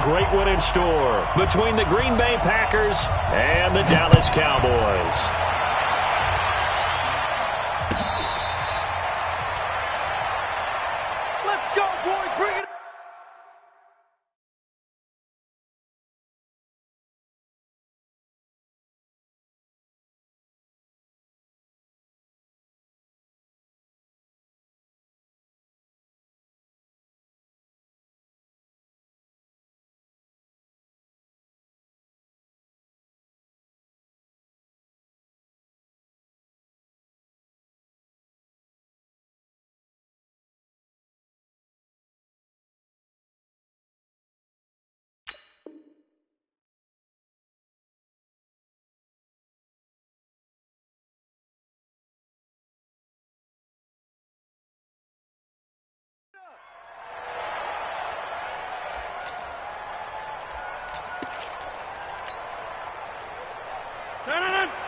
great one in store between the Green Bay Packers and the Dallas Cowboys. Let's go, boys. Bring it.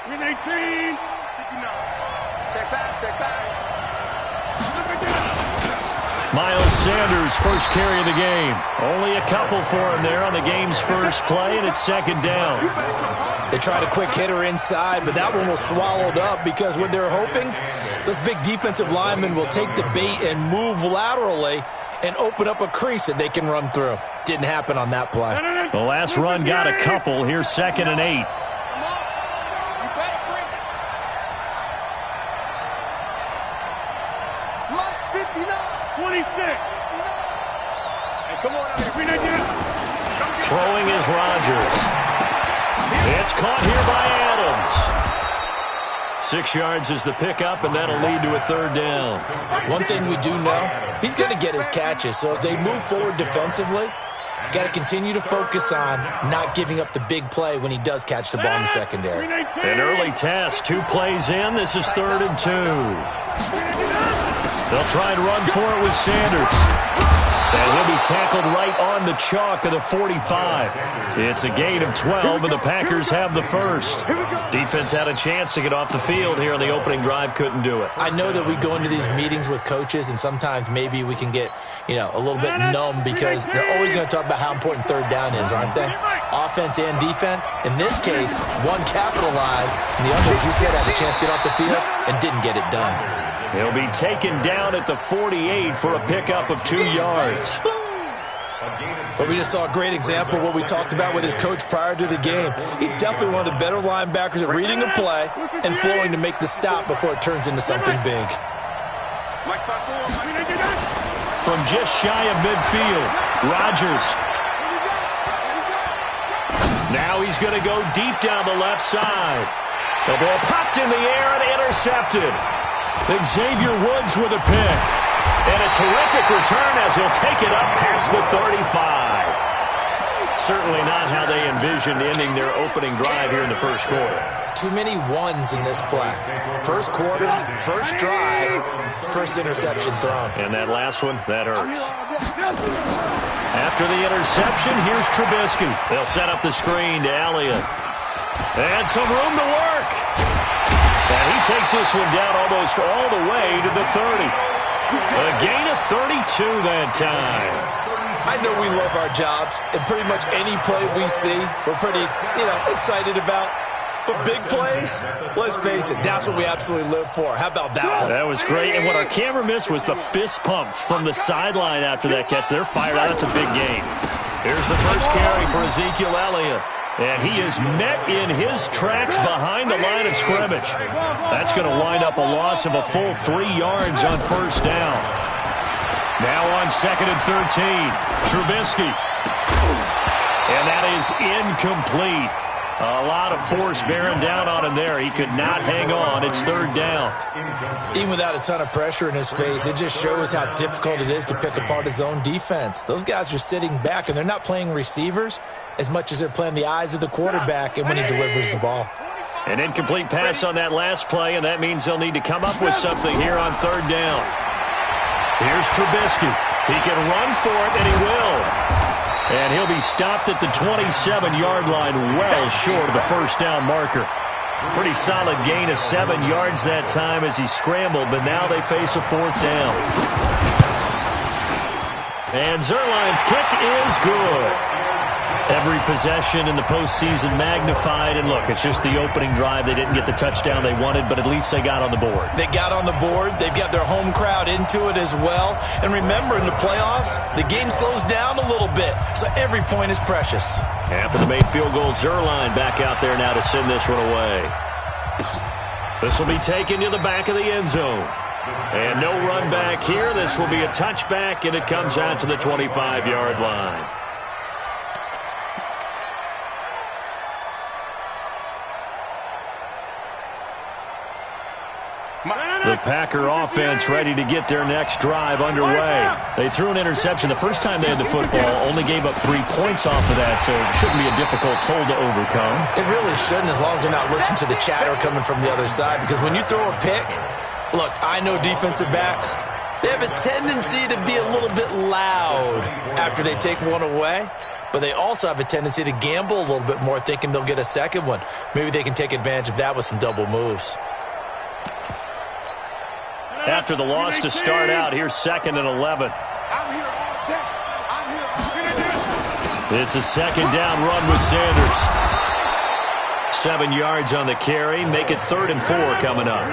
With 18. 59. Check back. Miles Sanders, first carry of the game. Only a couple for him there on the game's first play, and it's second down. They tried a quick hitter inside, but that one was swallowed up because what they're hoping, those big defensive linemen will take the bait and move laterally and open up a crease that they can run through. Didn't happen on that play. The last run got a couple. Here's 2nd and 8. Throwing is Rodgers. It's caught here by Adams. 6 yards is the pickup, and that'll lead to a 3rd down. One thing we do know, he's going to get his catches. So as they move forward defensively, got to continue to focus on not giving up the big play when he does catch the ball in the secondary. An early test. 2 plays in. This is 3rd and 2. They'll try and run for it with Sanders. And he'll be tackled right on the chalk of the 45. It's a gain of 12, and the Packers have the first. Defense had a chance to get off the field here on the opening drive, couldn't do it. I know that we go into these meetings with coaches, and sometimes maybe we can get, a little bit numb because they're always going to talk about how important 3rd down is, aren't they? Offense and defense. In this case, one capitalized, and the other, as you said, had a chance to get off the field and didn't get it done. He'll be taken down at the 48 for a pickup of 2 yards. But we just saw a great example of what we talked about with his coach prior to the game. He's definitely one of the better linebackers at reading a play and flowing to make the stop before it turns into something big. From just shy of midfield, Rodgers. Now he's going to go deep down the left side. The ball popped in the air and intercepted. Xavier Woods with a pick. And a terrific return as he'll take it up past the 35. Certainly not how they envisioned ending their opening drive here in the first quarter. Too many ones in this play. First quarter, first drive, first interception thrown. And that last one, that hurts. After the interception, here's Trubisky. They'll set up the screen to Elliott. And some room to work. And he takes this one down almost all the way to the 30. A gain of 32 that time. I know we love our jobs, and pretty much any play we see, we're pretty, excited about. But big plays, let's face it, that's what we absolutely live for. How about that one? That was great, and what our camera missed was the fist pump from the sideline after that catch. They're fired out. That's a big game. Here's the first carry for Ezekiel Elliott. And he is met in his tracks behind the line of scrimmage. That's going to wind up a loss of a full 3 yards on first down. Now on 2nd and 13, Trubisky. And that is incomplete. A lot of force bearing down on him there. He could not hang on. It's 3rd down. Even without a ton of pressure in his face, it just shows how difficult it is to pick apart his own defense. Those guys are sitting back, and they're not playing receivers as much as they're playing the eyes of the quarterback and when he delivers the ball. An incomplete pass on that last play, and that means they'll need to come up with something here on 3rd down. Here's Trubisky. He can run for it, and he will. And he'll be stopped at the 27-yard line, well short of the first down marker. Pretty solid gain of 7 yards that time as he scrambled, but now they face a 4th down. And Zuerlein's kick is good. Every possession in the postseason magnified, and look, it's just the opening drive. They didn't get the touchdown they wanted, but at least they got on the board. They got on the board. They've got their home crowd into it as well. And remember, in the playoffs, the game slows down a little bit, so every point is precious. After the made field goal, Zerline back out there now to send this one away. This will be taken to the back of the end zone. And no run back here. This will be a touchback, and it comes out to the 25-yard line. The Packer offense ready to get their next drive underway. They threw an interception the first time they had the football, only gave up 3 points off of that, so it shouldn't be a difficult hole to overcome. It really shouldn't, as long as they're not listening to the chatter coming from the other side, because when you throw a pick, look, I know defensive backs, they have a tendency to be a little bit loud after they take one away, but they also have a tendency to gamble a little bit more, thinking they'll get a second one. Maybe they can take advantage of that with some double moves. After the loss to start out, here's 2nd and 11. It's a second down run with Sanders. 7 yards on the carry. Make it 3rd and 4 coming up.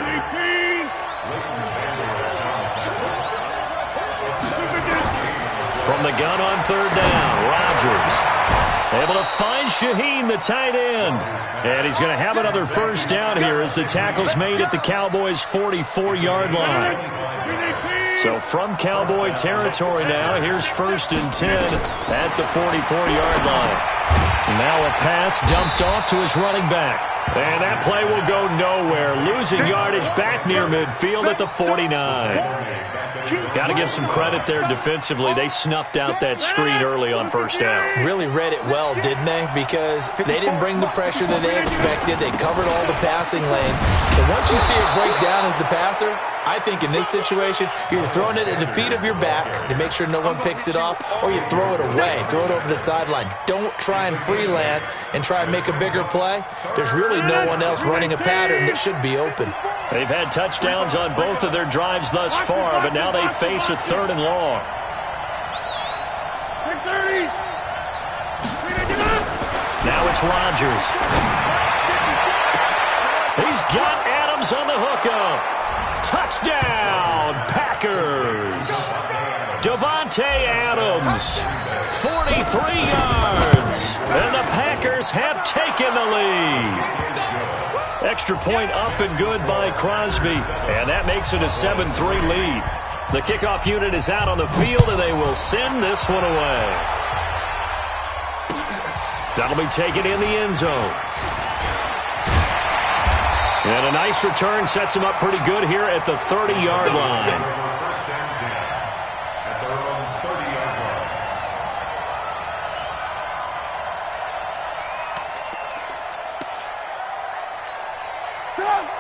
From the gun on 3rd down, Rodgers able to find Shaheen, the tight end. And he's going to have another first down here as the tackle's made at the Cowboys' 44-yard line. So from Cowboy territory now, here's 1st and 10 at the 44-yard line. Now a pass dumped off to his running back. And that play will go nowhere. Losing yardage back near midfield at the 49. Got to give some credit there defensively. They snuffed out that screen early on 1st down. Really read it well, didn't they? Because they didn't bring the pressure that they expected. They covered all the passing lanes. So once you see it break down as the passer, I think in this situation, you're throwing it at the feet of your back to make sure no one picks it off, or you throw it away, throw it over the sideline. Don't try and freelance and try and make a bigger play. There's really no one else running a pattern that should be open. They've had touchdowns on both of their drives thus far, but now they face a 3rd and long. Now it's Rodgers. He's got Adams on the hookup. Touchdown, Packers. Davante Adams, 43 yards. And the Packers have taken the lead. Extra point up and good by Crosby. And that makes it a 7-3 lead. The kickoff unit is out on the field, and they will send this one away. That'll be taken in the end zone. And a nice return sets him up pretty good here at the 30-yard line.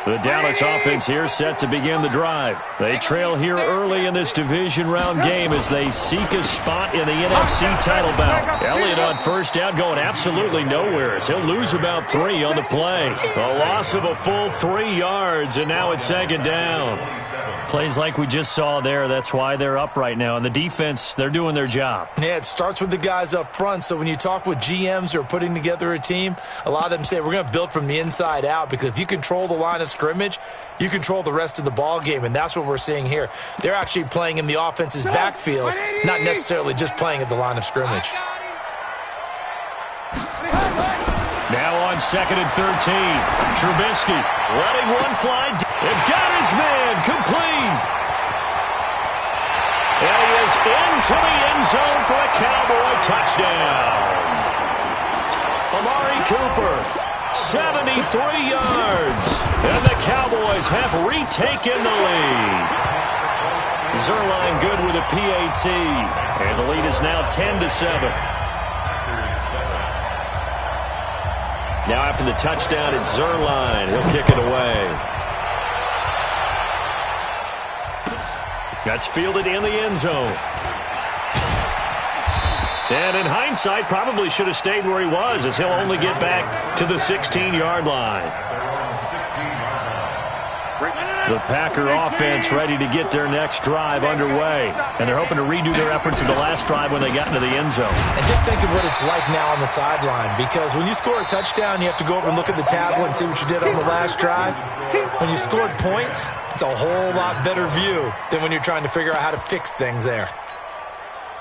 The Dallas offense here set to begin the drive. They trail here early in this division round game as they seek a spot in the NFC title bout. Elliott on 1st down going absolutely nowhere as he'll lose about 3 on the play. A loss of a full 3 yards, and now it's 2nd down. Plays like we just saw there, that's why they're up right now. And the defense, they're doing their job. Yeah, it starts with the guys up front. So when you talk with GMs who are putting together a team, a lot of them say we're going to build from the inside out, because if you control the line of scrimmage, you control the rest of the ball game, and that's what we're seeing here. They're actually playing in the offense's backfield, not necessarily just playing at the line of scrimmage. Now on 2nd and 13, Trubisky letting one fly and got his man complete. And he is into the end zone for a Cowboy touchdown. Amari Cooper, 73 yards, and the Cowboys have retaken the lead. Zerline good with a PAT, and the lead is now 10-7. Now after the touchdown, it's Zerline. He'll kick it away. That's fielded in the end zone. And in hindsight, probably should have stayed where he was, as he'll only get back to the 16-yard line. The Packer offense ready to get their next drive underway. And they're hoping to redo their efforts of the last drive when they got into the end zone. And just think of what it's like now on the sideline, because when you score a touchdown, you have to go over and look at the tablet and see what you did on the last drive. When you scored points, it's a whole lot better view than when you're trying to figure out how to fix things there.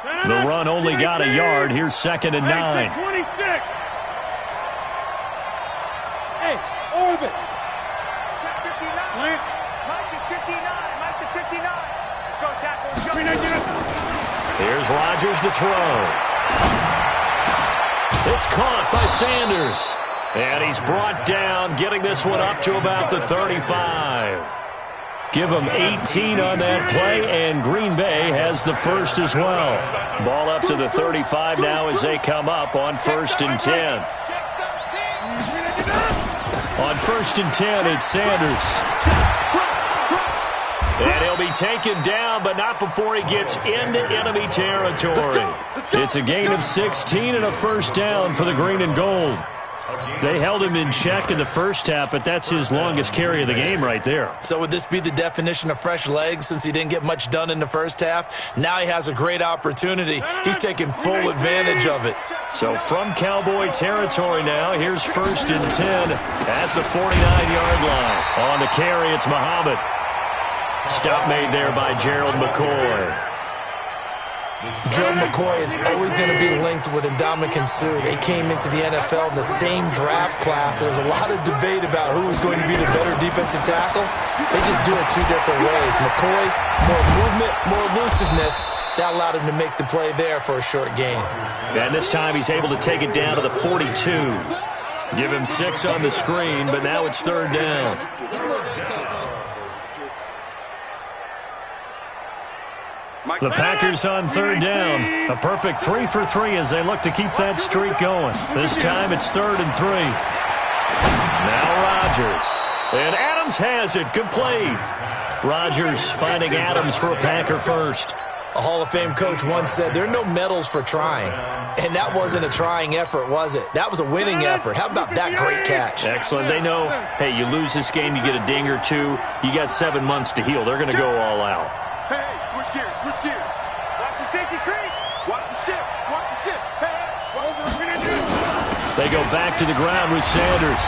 The run only got a yard. Here's 2nd and 9. 26. Hey, orbit. Check 59. Mike is 59. Mike to 59. Let's go, tackle. Let's go. Here's Rodgers to throw. It's caught by Sanders. And he's brought down, getting this one up to about the 35. Give him 18 on that play, and Green Bay has the first as well. Ball up to the 35 now as they come up on 1st and 10. On 1st and 10, it's Sanders. And he'll be taken down, but not before he gets into enemy territory. It's a gain of 16 and a first down for the green and gold. They held him in check in the first half, but that's his longest carry of the game right there. So would this be the definition of fresh legs since he didn't get much done in the first half? Now he has a great opportunity. He's taking full advantage of it. So from Cowboy territory now, here's 1st and 10 at the 49-yard line. On the carry, it's Muhammad. Stop made there by Gerald McCoy. Gerald McCoy is always going to be linked with Ndamukong Suh. They came into the NFL in the same draft class. There was a lot of debate about who was going to be the better defensive tackle. They just do it two different ways. McCoy, more movement, more elusiveness. That allowed him to make the play there for a short gain. And this time he's able to take it down to the 42. Give him 6 on the screen, but now it's 3rd down. The Packers on 3rd down. A perfect 3 for 3 as they look to keep that streak going. This time it's 3rd and 3. Now Rodgers. And Adams has it complete. Rodgers finding Adams for a Packer first. A Hall of Fame coach once said, there are no medals for trying. And that wasn't a trying effort, was it? That was a winning effort. How about that great catch? Excellent. They know, hey, you lose this game, you get a ding or two. You got 7 months to heal. They're going to go all out. Hey, switch gears, switch gears. Watch the safety creep. Watch the ship, watch the ship. Hey, they go back to the ground with Sanders.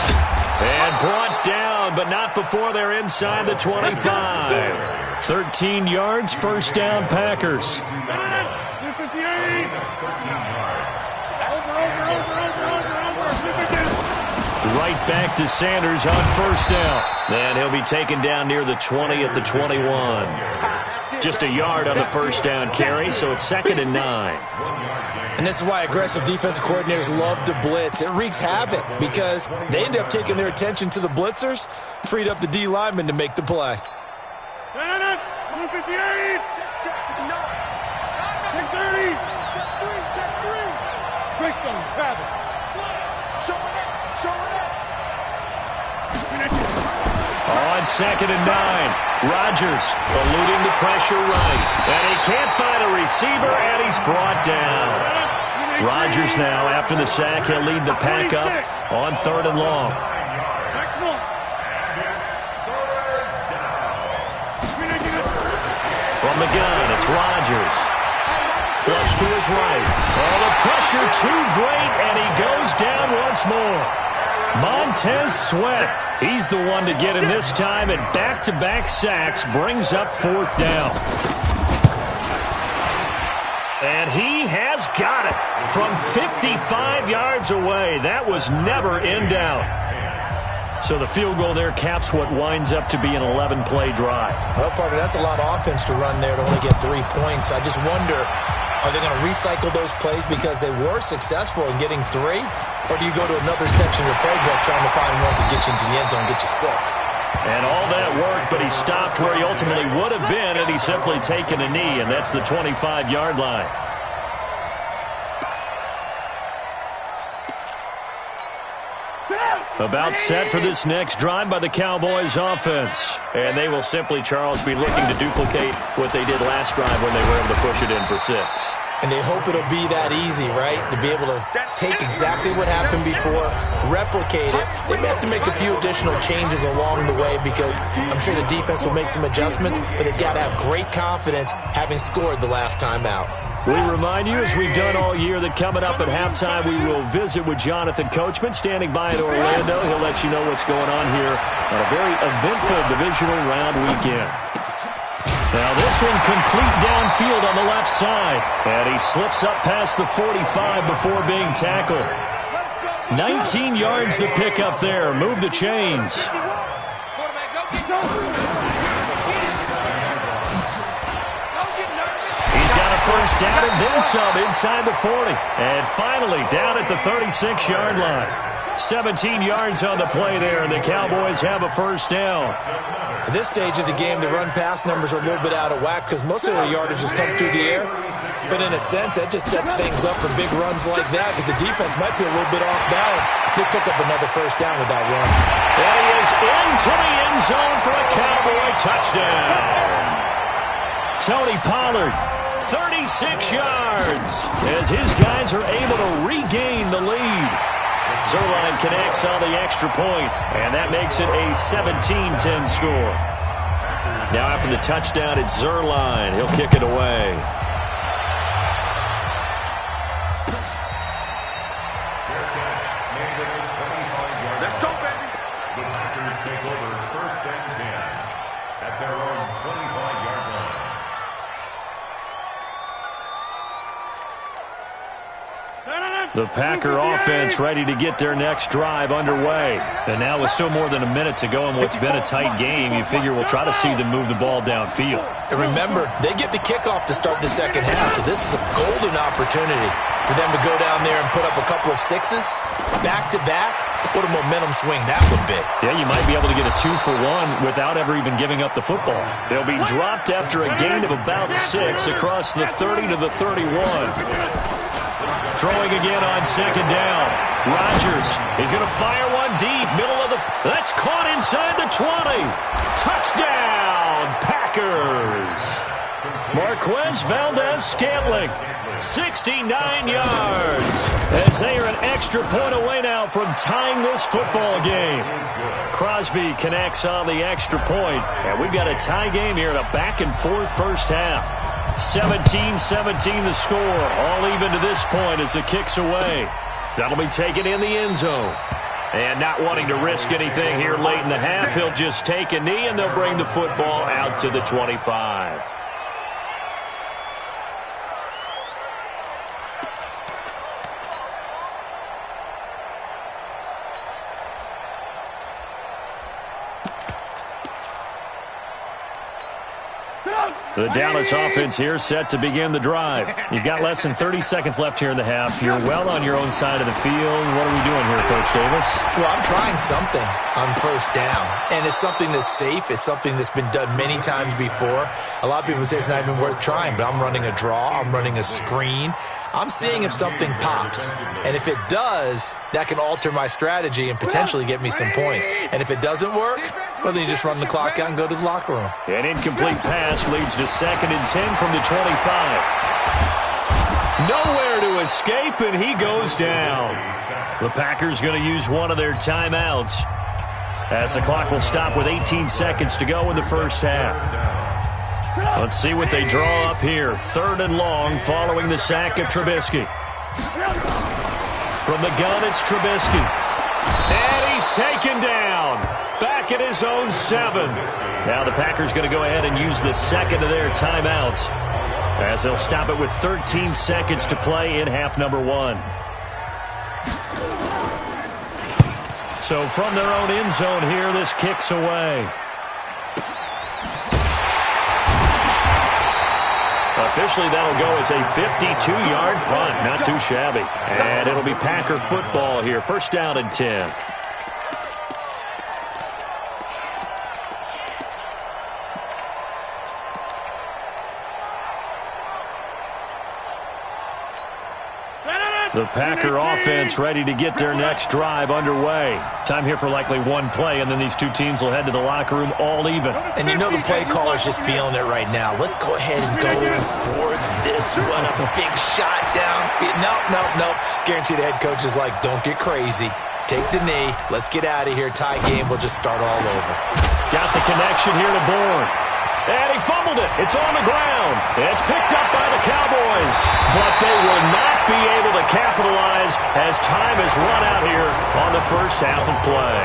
And brought down, but not before they're inside the 25. 13 yards, first down, Packers. Right back to Sanders on first down. And he'll be taken down near the 20 at the 21. Just a yard on the first down carry, so it's 2nd and 9. And this is why aggressive defensive coordinators love to blitz. It wreaks havoc because they end up taking their attention to the blitzers, freed up the D lineman to make the play. 158. Check 30. Check 3. Greystone, travel. Show it up. On 2nd and 9, Rodgers eluding the pressure right. And he can't find a receiver, and he's brought down. Rodgers now, after the sack, he'll lead the pack up on 3rd and long. From the gun, it's Rodgers. Flush to his right. Oh, the pressure too great, and he goes down once more. Montez Sweat, he's the one to get him this time, and back-to-back sacks brings up 4th down. And he has got it from 55 yards away. That was never in doubt. So the field goal there caps what winds up to be an 11-play drive. Well, partner, that's a lot of offense to run there to only get 3 points. I just wonder, are they going to recycle those plays because they were successful in getting 3? Or do you go to another section of your playbook trying to find ones that get you into the end zone and get you 6? And all that work, but he stopped where he ultimately would have been, and he's simply taken a knee, and that's the 25-yard line. About set for this next drive by the Cowboys offense. And they will simply, Charles, be looking to duplicate what they did last drive when they were able to push it in for 6. And they hope it'll be that easy, right? To be able to take exactly what happened before, replicate it. They may have to make a few additional changes along the way because I'm sure the defense will make some adjustments, but they've got to have great confidence having scored the last time out. We remind you, as we've done all year, that coming up at halftime, we will visit with Jonathan Coachman standing by in Orlando. He'll let you know what's going on here on a very eventful divisional round weekend. Now this one complete downfield on the left side. And he slips up past the 45 before being tackled. 19 yards the pick up there. Move the chains. He's got a first down and then some inside the 40. And finally down at the 36-yard line. 17 yards on the play there, and the Cowboys have a first down. At this stage of the game, the run-pass numbers are a little bit out of whack because most of the yardage has come through the air. But in a sense, that just sets things up for big runs like that because the defense might be a little bit off balance. They pick up another first down with that run. And he is into the end zone for a Cowboy touchdown. Tony Pollard, 36 yards, as his guys are able to regain the lead. Zerline connects on the extra point, and that makes it a 17-10 score. Now after the touchdown, it's Zerline. He'll kick it away. Let's go, baby. The Packers take over first and 10 at their own 25-yard line. The Packer offense ready to get their next drive underway. And now with still more than a minute to go in what's been a tight game, you figure we'll try to see them move the ball downfield. And remember, they get the kickoff to start the second half, so this is a golden opportunity for them to go down there and put up a couple of sixes back-to-back. What a momentum swing that would be. Yeah, you might be able to get a 2-for-1 without ever even giving up the football. They'll be dropped after a gain of about 6 across the 30 to the 31. Throwing again on second down. Rodgers, he's going to fire one deep, middle of the... That's caught inside the 20. Touchdown, Packers. Marquez Valdez-Scantling, 69 yards. As they are an extra point away now from tying this football game. Crosby connects on the extra point. And we've got a tie game here in a back-and-forth first half. 17-17 the score. All even to this point as the kick's away. That'll be taken in the end zone. And not wanting to risk anything here late in the half, he'll just take a knee and they'll bring the football out to the 25. The Dallas offense here set to begin the drive. You've got less than 30 seconds left here in the half. You're well on your own side of the field. What are we doing here, Coach Davis? Well, I'm trying something on first down, and it's something that's safe. It's something that's been done many times before. A lot of people say it's not even worth trying, but I'm running a draw. I'm running a screen. I'm seeing if something pops, and if it does, that can alter my strategy and potentially get me some points. And if it doesn't work, well, then you just run the clock out and go to the locker room. An incomplete pass leads to 2nd and 10 from the 25. Nowhere to escape, and he goes down. The Packers going to use one of their timeouts as the clock will stop with 18 seconds to go in the first half. Let's see what they draw up here. 3rd and long following the sack of Trubisky. From the gun, it's Trubisky. And he's taken down. Back at his own 7. Now the Packers going to go ahead and use the second of their timeouts as they'll stop it with 13 seconds to play in half number 1. So from their own end zone here, this kicks away. Officially, that'll go as a 52-yard punt. Not too shabby. And it'll be Packer football here. First down and 10. The Packer offense ready to get their next drive underway. Time here for likely one play, and then these two teams will head to the locker room all even. And you know the play caller's just feeling it right now. Let's go ahead and go for this one. A big shot down. Nope. Guarantee the head coach is like, don't get crazy. Take the knee. Let's get out of here. Tie game. We'll just start all over. Got the connection here to Bourne. And he fumbled it. It's on the ground. It's picked up by the Cowboys. But they will not be able to capitalize as time has run out here on the first half of play.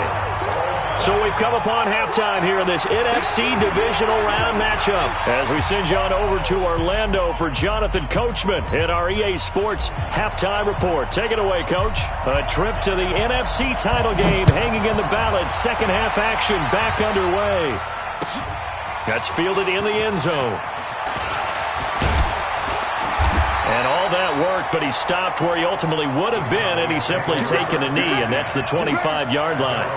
So we've come upon halftime here in this NFC Divisional Round matchup as we send you on over to Orlando for Jonathan Coachman in our EA Sports Halftime Report. Take it away, Coach. A trip to the NFC title game hanging in the balance. Second half action back underway. That's fielded in the end zone. And all that worked, but he stopped where he ultimately would have been, and he's simply taken a knee, and that's the 25-yard line.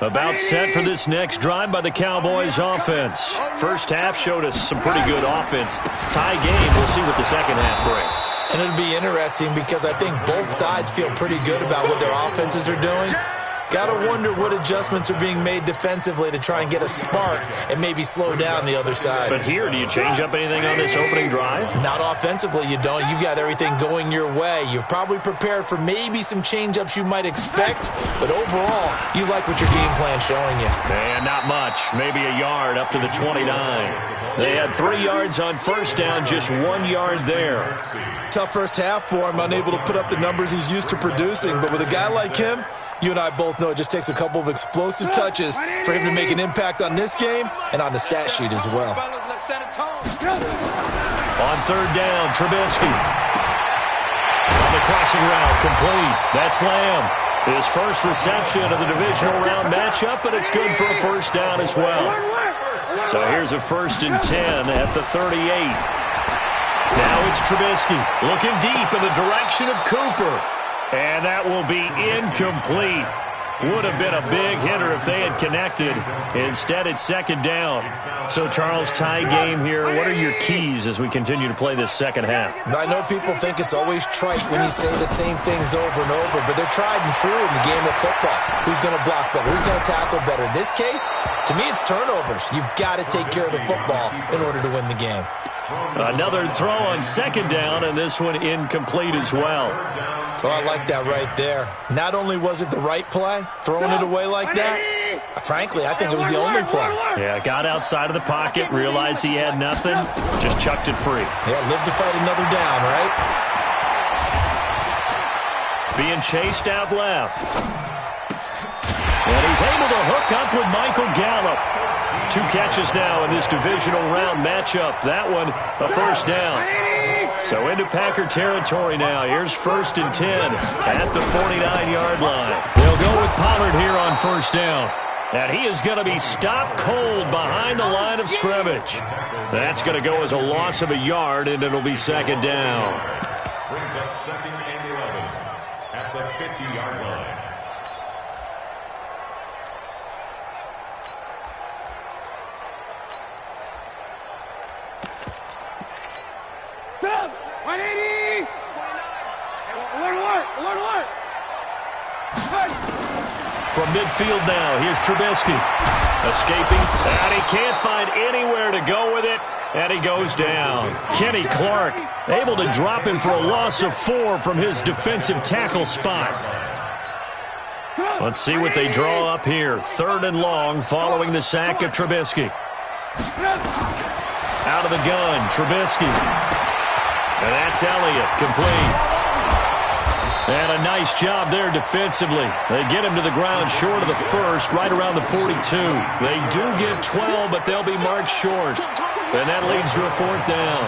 About set for this next drive by the Cowboys offense. First half showed us some pretty good offense. Tie game, we'll see what the second half brings. And it'll be interesting because I think both sides feel pretty good about what their offenses are doing. Gotta wonder what adjustments are being made defensively to try and get a spark and maybe slow down the other side. But here, do you change up anything on this opening drive? Not offensively, you don't. You've got everything going your way. You've probably prepared for maybe some change-ups you might expect, but overall, you like what your game plan's showing you. And not much. Maybe a yard up to the 29. They had 3 yards on first down, just 1 yard there. Tough first half for him, unable to put up the numbers he's used to producing, but with a guy like him, you and I both know it just takes a couple of explosive touches for him to make an impact on this game and on the stat sheet as well. On third down, Trubisky. On the crossing route, complete. That's Lamb. His first reception of the divisional round matchup, but it's good for a first down as well. So here's a 1st and 10 at the 38. Now it's Trubisky looking deep in the direction of Cooper. And that will be incomplete. Would have been a big hitter if they had connected. Instead, it's second down. So, Charles, tie game here. What are your keys as we continue to play this second half? I know people think it's always trite when you say the same things over and over, but they're tried and true in the game of football. Who's going to block better? Who's going to tackle better? In this case, to me, it's turnovers. You've got to take care of the football in order to win the game. Another throw on second down, and this one incomplete as well. Oh, I like that right there. Not only was it the right play, throwing it away like that, frankly, I think it was the only play. Yeah, got outside of the pocket, realized he had nothing, just chucked it free. Yeah, live to fight another down, right? Being chased out left. And he's able to hook up with Michael Gallup. 2 catches now in this divisional round matchup. That one, a first down. So into Packer territory now. Here's 1st and 10 at the 49-yard line. They'll go with Pollard here on first down. And he is going to be stopped cold behind the line of scrimmage. That's going to go as a loss of a yard, and it'll be second down. Brings up 2nd and 11 at the 50-yard line. Stop! 180! Alert! From midfield now, here's Trubisky. Escaping, and he can't find anywhere to go with it, and he goes down. Kenny Clark able to drop him for a loss of 4 from his defensive tackle spot. Let's see what they draw up here. 3rd and long following the sack of Trubisky. Out of the gun, Trubisky. And that's Elliott, complete. And a nice job there defensively. They get him to the ground short of the first, right around the 42. They do get 12, but they'll be marked short. And that leads to a 4th down.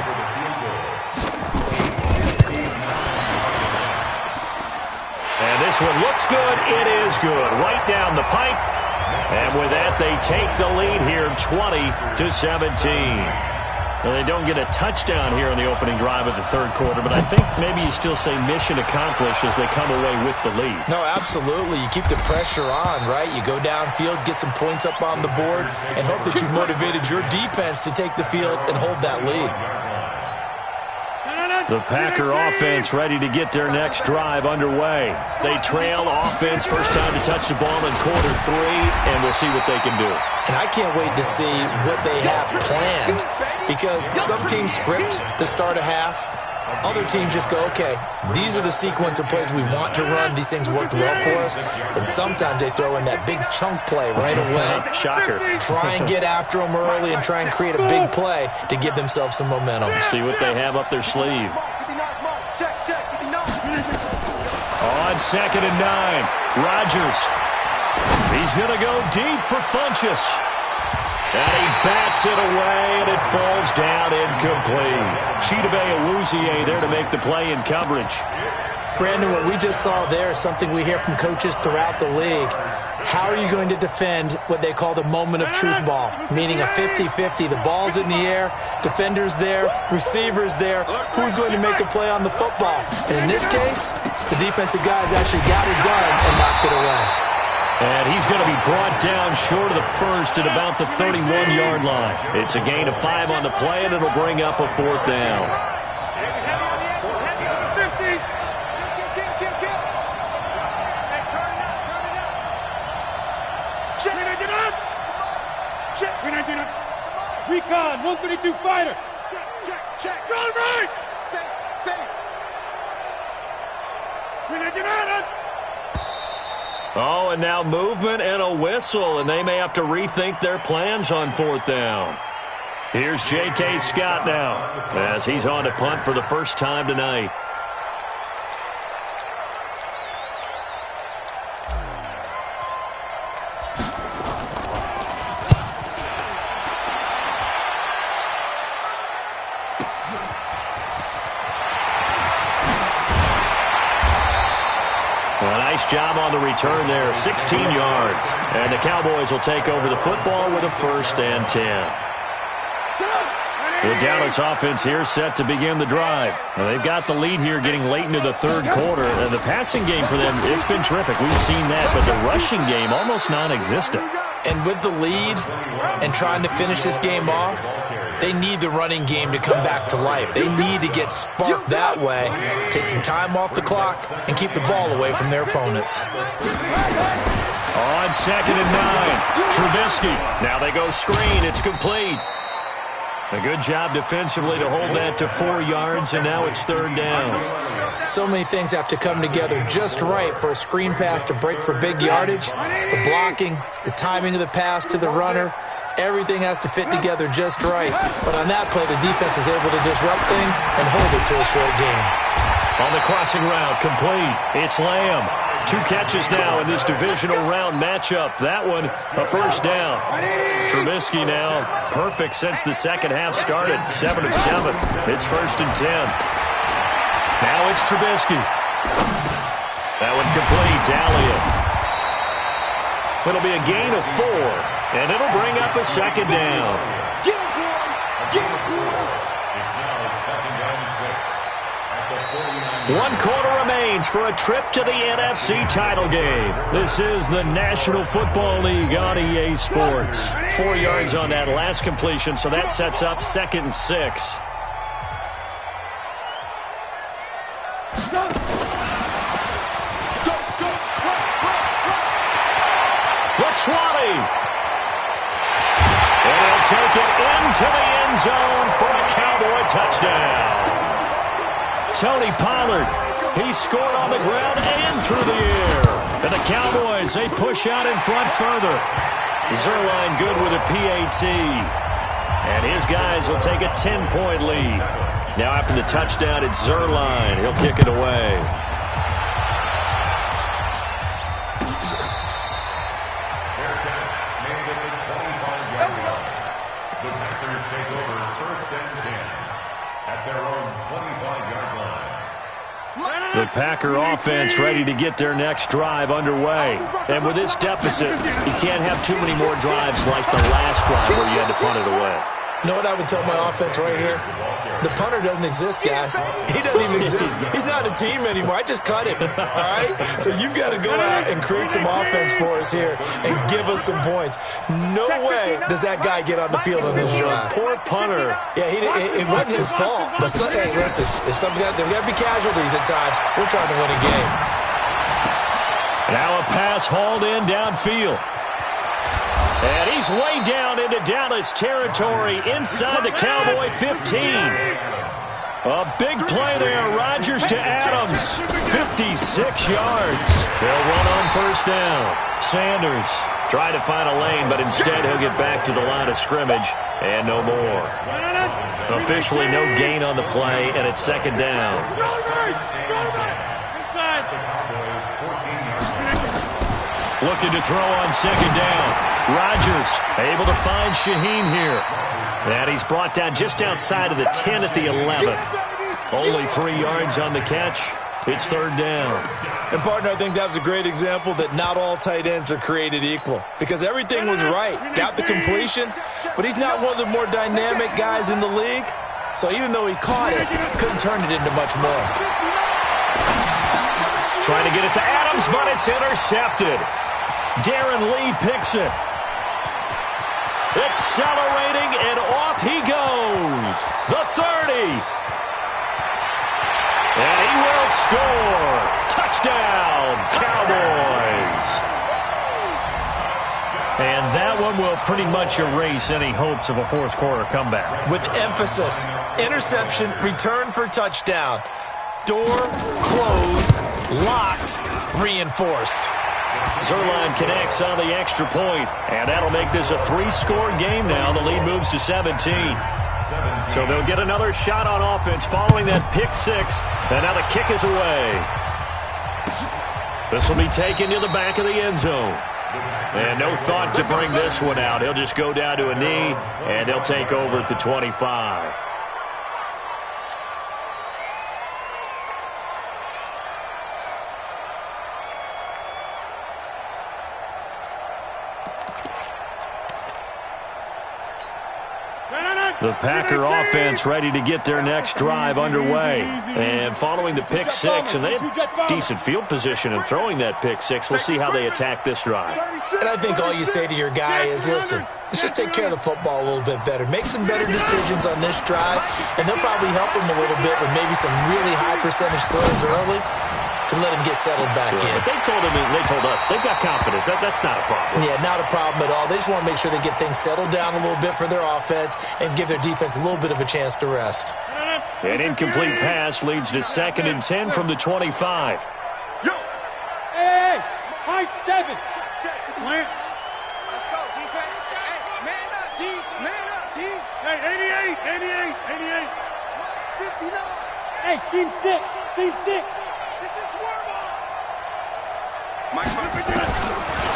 And this one looks good. It is good. Right down the pipe. And with that, they take the lead here 20-17. Well, they don't get a touchdown here on the opening drive of the third quarter, but I think maybe you still say mission accomplished as they come away with the lead. No, absolutely. You keep the pressure on, right? You go downfield, get some points up on the board, and hope that you've motivated your defense to take the field and hold that lead. The Packer offense ready to get their next drive underway. They trail offense, first time to touch the ball in quarter 3, and we'll see what they can do. And I can't wait to see what they have planned, because some teams script to start a half. Other teams just go, okay, these are the sequence of plays we want to run. These things worked well for us. And sometimes they throw in that big chunk play right away. Shocker. Try and get after them early and try and create a big play to give themselves some momentum. See what they have up their sleeve. On 2nd and 9, Rodgers. He's going to go deep for Funchess. And he bats it away, and it falls down incomplete. Chidobe Awuzie there to make the play in coverage. Brandon, what we just saw there is something we hear from coaches throughout the league. How are you going to defend what they call the moment of truth ball, meaning a 50-50? The ball's in the air, defender's there, receiver's there. Who's going to make a play on the football? And in this case, the defensive guys actually got it done and knocked it away. And he's going to be brought down short of the first at about the 31-yard line. It's a gain of 5 on the play, and it'll bring up a 4th down. Recon, 132 fighter. Check. Go right. Safe. Oh, and now movement and a whistle, and they may have to rethink their plans on 4th down. Here's J.K. Scott now as he's on to punt for the first time tonight. Job on the return there, 16 yards. And the Cowboys will take over the football with a 1st and 10. The Dallas offense here set to begin the drive. Now, they've got the lead here getting late into the third quarter. And the passing game for them, it's been terrific. We've seen that, but the rushing game almost non-existent. And with the lead and trying to finish this game off, they need the running game to come back to life. They need to get sparked that way, take some time off the clock, and keep the ball away from their opponents. On 2nd and 9, Trubisky. Now they go screen. It's complete. A good job defensively to hold that to 4 yards, and now it's 3rd down. So many things have to come together just right for a screen pass to break for big yardage. The blocking, the timing of the pass to the runner, everything has to fit together just right. But on that play, the defense was able to disrupt things and hold it to a short game. On the crossing route, complete. It's Lamb. 2 catches now in this divisional round matchup. That one, a 1st down. Trubisky now, perfect since the second half started. 7 of 7. It's 1st and 10. Now it's Trubisky. That one complete. Elliott. It'll be a gain of 4, and it'll bring up a 2nd down. It's now 2nd and 6. At the 49. 1 quarter remains for a trip to the NFC title game. This is the National Football League on EA Sports. 4 yards on that last completion, so that sets up 2nd and 6. And he'll take it into the end zone for a Cowboy touchdown. Tony Pollard, he scored on the ground and through the air. And the Cowboys, they push out in front further. Zerline good with a PAT. And his guys will take a 10-point lead. Now after the touchdown, it's Zerline. He'll kick it away. The Packer offense ready to get their next drive underway. And with this deficit, you can't have too many more drives like the last drive where you had to punt it away. You know what I would tell my offense right here? The punter doesn't exist, guys. He doesn't even exist. He's not a team anymore. I just cut him, all right? So you've got to go out and create some offense for us here and give us some points. No way does that guy get on the field on this drive. Poor punter. Yeah, it wasn't his fault. But, hey, listen, there's got to be casualties at times. We're trying to win a game. Now a pass hauled in downfield. And he's way down into Dallas territory inside the Cowboy 15. A big play there. Rodgers to Adams. 56 yards. They'll run on first down. Sanders tried to find a lane, but instead he'll get back to the line of scrimmage and no more. Officially no gain on the play, and it's second down. Looking to throw on second down. Rodgers able to find Shaheen here. And he's brought down just outside of the 10 at the 11. Only 3 yards on the catch. It's third down. And, partner, I think that was a great example that not all tight ends are created equal. Because everything was right. Got the completion, but he's not one of the more dynamic guys in the league. So even though he caught it, couldn't turn it into much more. Trying to get it to Adams, but it's intercepted. Darren Lee picks it. Accelerating, and off he goes. The 30. And he will score. Touchdown, Cowboys. And that one will pretty much erase any hopes of a fourth quarter comeback. With emphasis. Interception, return for touchdown. Door closed, locked, reinforced. Zerline connects on the extra point, and that'll make this a 3-score game now. The lead moves to 17. So they'll get another shot on offense following that pick six, and now the kick is away. This will be taken to the back of the end zone. And no thought to bring this one out. He'll just go down to a knee, and they'll take over at the 25. The Packer offense ready to get their next drive underway. And following the pick six, and they have decent field position in throwing that pick six. We'll see how they attack this drive. And I think all you say to your guy is, listen, let's just take care of the football a little bit better. Make some better decisions on this drive, and they'll probably help him a little bit with maybe some really high percentage throws early to let him get settled back in. But they told him, they told us, they've got confidence. That's not a problem. Yeah, not a problem at all. They just want to make sure they get things settled down a little bit for their offense and give their defense a little bit of a chance to rest. An incomplete pass leads to 2nd and 10 from the 25. Yo! Hey! High 7! Plant. Let's go, defense. Hey, man up, D. Man up, D. Hey, 88. 59. Hey, seam 6. Seam 6.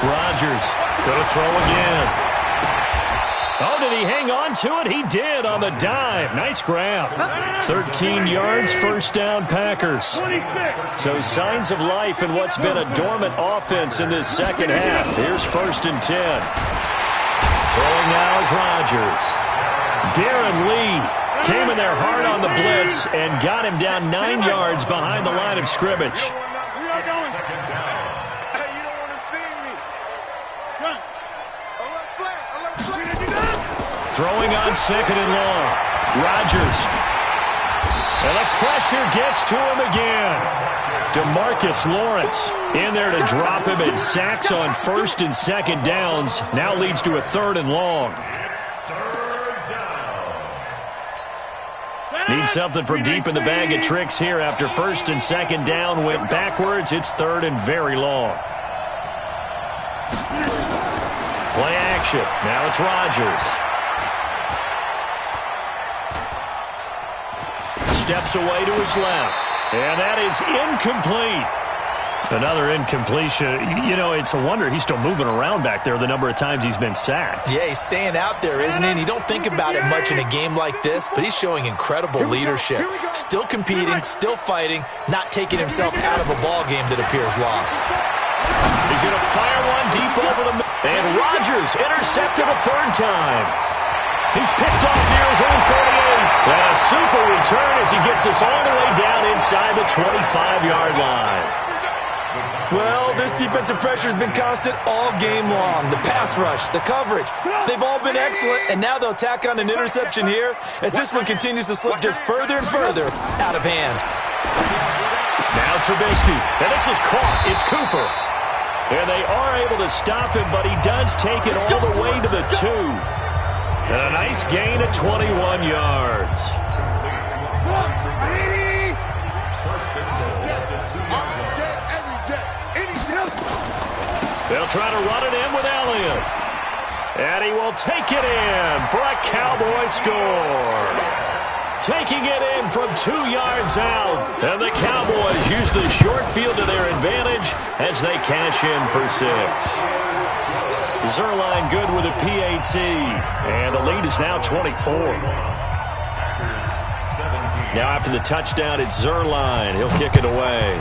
Rodgers going to throw again. Oh, did he hang on to it? He did on the dive. Nice grab. 13 yards, first down, Packers. So signs of life in what's been a dormant offense in this second half. Here's 1st and 10. Throwing now is Rodgers. Darren Lee came in there hard on the blitz and got him down 9 yards behind the line of scrimmage. Throwing on 2nd and long. Rodgers. And the pressure gets to him again. DeMarcus Lawrence in there to drop him, and sacks on 1st and 2nd downs. Now leads to a 3rd and long. Need something from deep in the bag of tricks here after 1st and 2nd down went backwards. It's 3rd and very long. Play action. Now it's Rodgers. Steps away to his left. And that is incomplete. Another incompletion. You know, it's a wonder he's still moving around back there the number of times he's been sacked. Yeah, he's staying out there, isn't he? And you don't think about it much in a game like this, but he's showing incredible leadership. Still competing, still fighting, not taking himself out of a ball game that appears lost. He's going to fire one deep over the middle. And Rodgers intercepted a 3rd time. He's picked off near his own 48. And a super return as he gets us all the way down inside the 25-yard line. Well, this defensive pressure has been constant all game long. The pass rush, the coverage, they've all been excellent, and now they'll tack on an interception here as this one continues to slip just further and further out of hand. Now Trubisky, and this is caught. It's Cooper. And they are able to stop him, but he does take it all the way to the 2. And a nice gain of 21 yards. They'll try to run it in with Elliott. And he will take it in for a Cowboy score. Taking it in from 2 yards out. And the Cowboys use the short field to their advantage as they cash in for 6. Zerline good with a PAT. And the lead is now 24. Now after the touchdown, it's Zerline. He'll kick it away.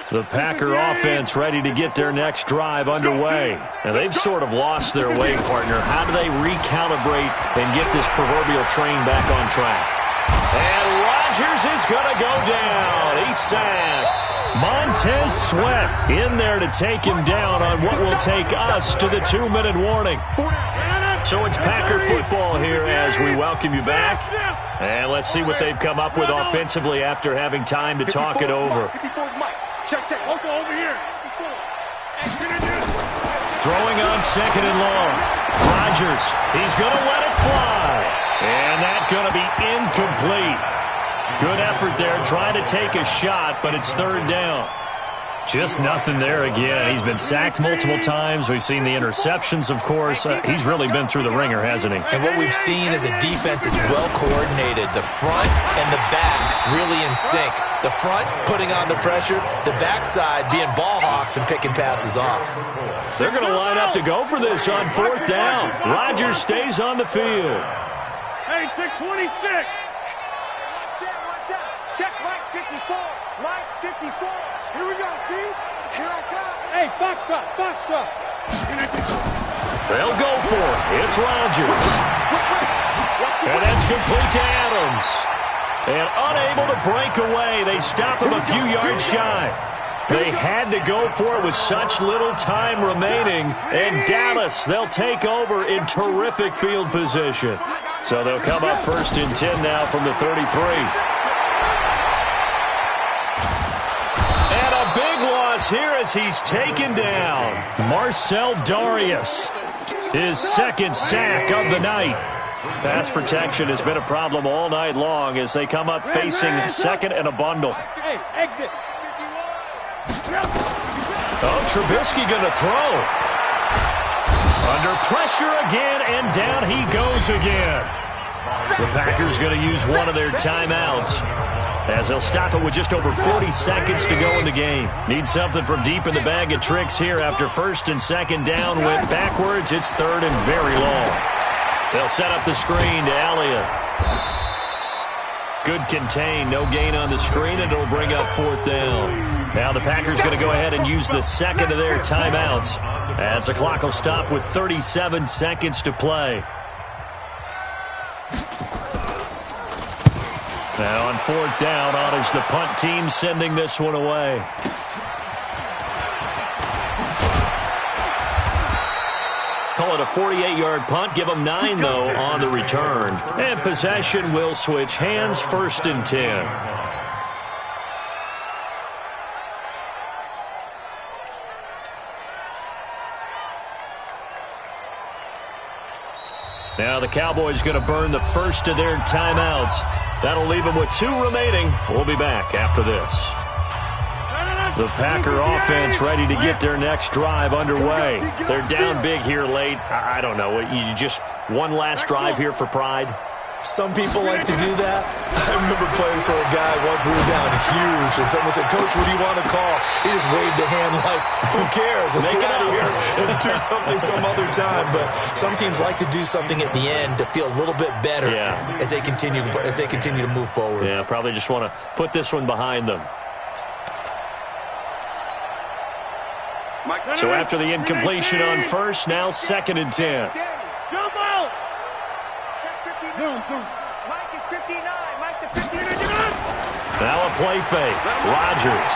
The Packer offense ready to get their next drive underway. And they've sort of lost their way, partner. How do they recalibrate and get this proverbial train back on track? And Rodgers is going to go down. He's sacked. Montez Sweat in there to take him down on what will take us to the 2-minute warning. So it's Packer football here as we welcome you back. And let's see what they've come up with offensively after having time to talk it over. Check. Over here. Throwing on 2nd and long. Rodgers, he's going to let it fly. And that's going to be incomplete. Good effort there, trying to take a shot, but it's 3rd down. Just nothing there again. He's been sacked multiple times. We've seen the interceptions, of course. He's really been through the ringer, hasn't he? And what we've seen is a defense is well coordinated. The front and the back really in sync. The front putting on the pressure, the backside being ball hawks and picking passes off. They're going to line up to go for this on 4th down. Rodgers stays on the field. Hey, take 26. Check Mike 54. Mike 54. Here we go, D. Here I come. Hey, box drop. They'll go for it. It's Rodgers. And that's complete to Adams. And unable to break away. They stop him a few yards shy. They had to go for it with such little time remaining. And Dallas, they'll take over in terrific field position. So they'll come up 1st and 10 now from the 33. And a big loss here as he's taken down. Marcel Darius, his 2nd sack of the night. Pass protection has been a problem all night long as they come up facing 2nd and a bundle. Hey, exit. Oh, Trubisky going to throw. Under pressure again, and down he goes again. The Packers going to use one of their timeouts as they'll stop it with just over 40 seconds to go in the game. Need something from deep in the bag of tricks here after 1st and 2nd down went backwards. It's 3rd and very long. They'll set up the screen to Elliott. Good contain, no gain on the screen, and it'll bring up 4th down. Now the Packers going to go ahead and use the 2nd of their timeouts as the clock will stop with 37 seconds to play. Now on 4th down, on is the punt team sending this one away. Call it a 48-yard punt. Give them 9, though, on the return. And possession will switch hands, 1st and 10. Now the Cowboys going to burn the 1st of their timeouts. That'll leave them with 2 remaining. We'll be back after this. The Packer offense ready to get their next drive underway. They're down big here late. I don't know. You just one last drive here for pride? Some people like to do that. I remember playing for a guy once. We were down huge, and someone said, "Coach, what do you want to call?" He just waved a hand like, "Who cares? Let's get out of here and do something some other time." But some teams like to do something at the end to feel a little bit better as they continue to move forward. Yeah, probably just want to put this one behind them. So after the incompletion on first, now 2nd and 10. Jump out! Mike is 59. Mike the 59. Now a play fake. Rodgers.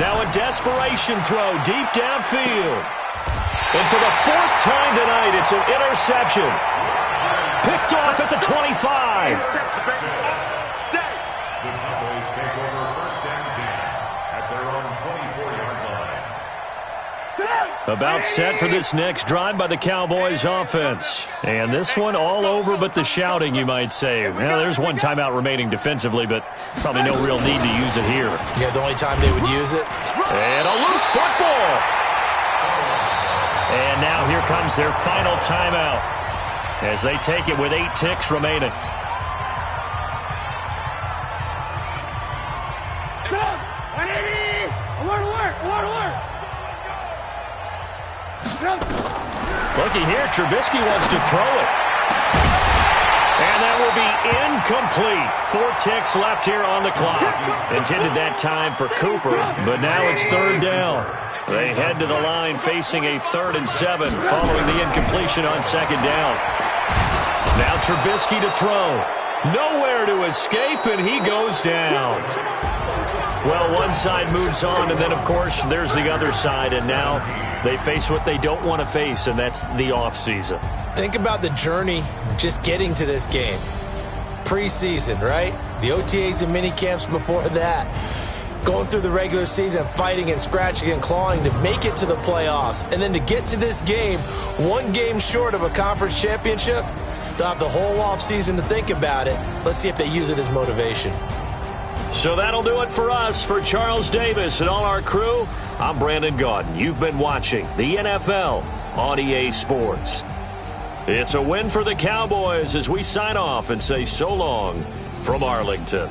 Now a desperation throw deep downfield. And for the 4th time tonight, it's an interception. Picked off at the 25. The Cowboys take over 1st and 10 at their own 24-yard line. About set for this next drive by the Cowboys offense. And this one all over but the shouting, you might say. Well, there's one timeout remaining defensively, but probably no real need to use it here. Yeah, the only time they would use it. And a loose football. And now here comes their final timeout as they take it with 8 ticks remaining. Looky here, Trubisky wants to throw it. And that will be incomplete. 4 ticks left here on the clock. Intended that time for Cooper, but now it's 3rd down. They head to the line facing a 3rd and 7 following the incompletion on 2nd down. Now Trubisky to throw. Nowhere to escape, and he goes down. Well, one side moves on, and then, of course, there's the other side, and now they face what they don't want to face, and that's the offseason. Think about the journey just getting to this game. Preseason, right? The OTAs and mini camps before that. Going through the regular season, fighting and scratching and clawing to make it to the playoffs. And then to get to this game, 1 game short of a conference championship, they'll have the whole offseason to think about it. Let's see if they use it as motivation. So that'll do it for us. For Charles Davis and all our crew, I'm Brandon Gaudin. You've been watching the NFL on EA Sports. It's a win for the Cowboys as we sign off and say so long from Arlington.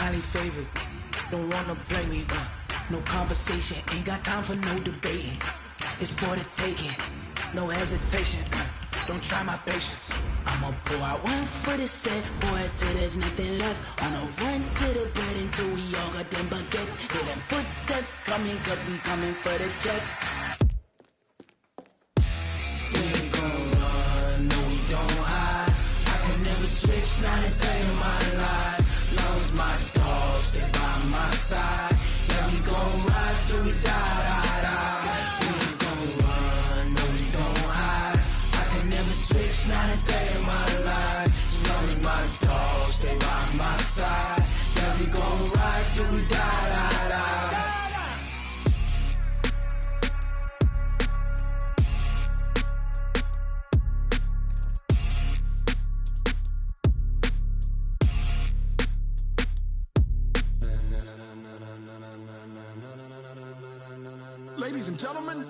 highly favored. Don't wanna play me, no conversation, ain't got time for no debating. It's for the taking, no hesitation, don't try my patience. I'ma pour out one for the set, boy, till there's nothing left. On a run to the bed until we all got them baguettes. Hear them footsteps coming, cause we coming for the check. We ain't gon' run, no we don't hide. I can never switch, not a day in my life. Long as my dogs stay by my side. Yeah, we gon' ride till we die, die, die. We ain't gon' run, no we don't hide. I can never switch, not a day in my life. As long as my dogs stay by my side. Yeah, we gon' ride till we die, die, die. Ladies and gentlemen,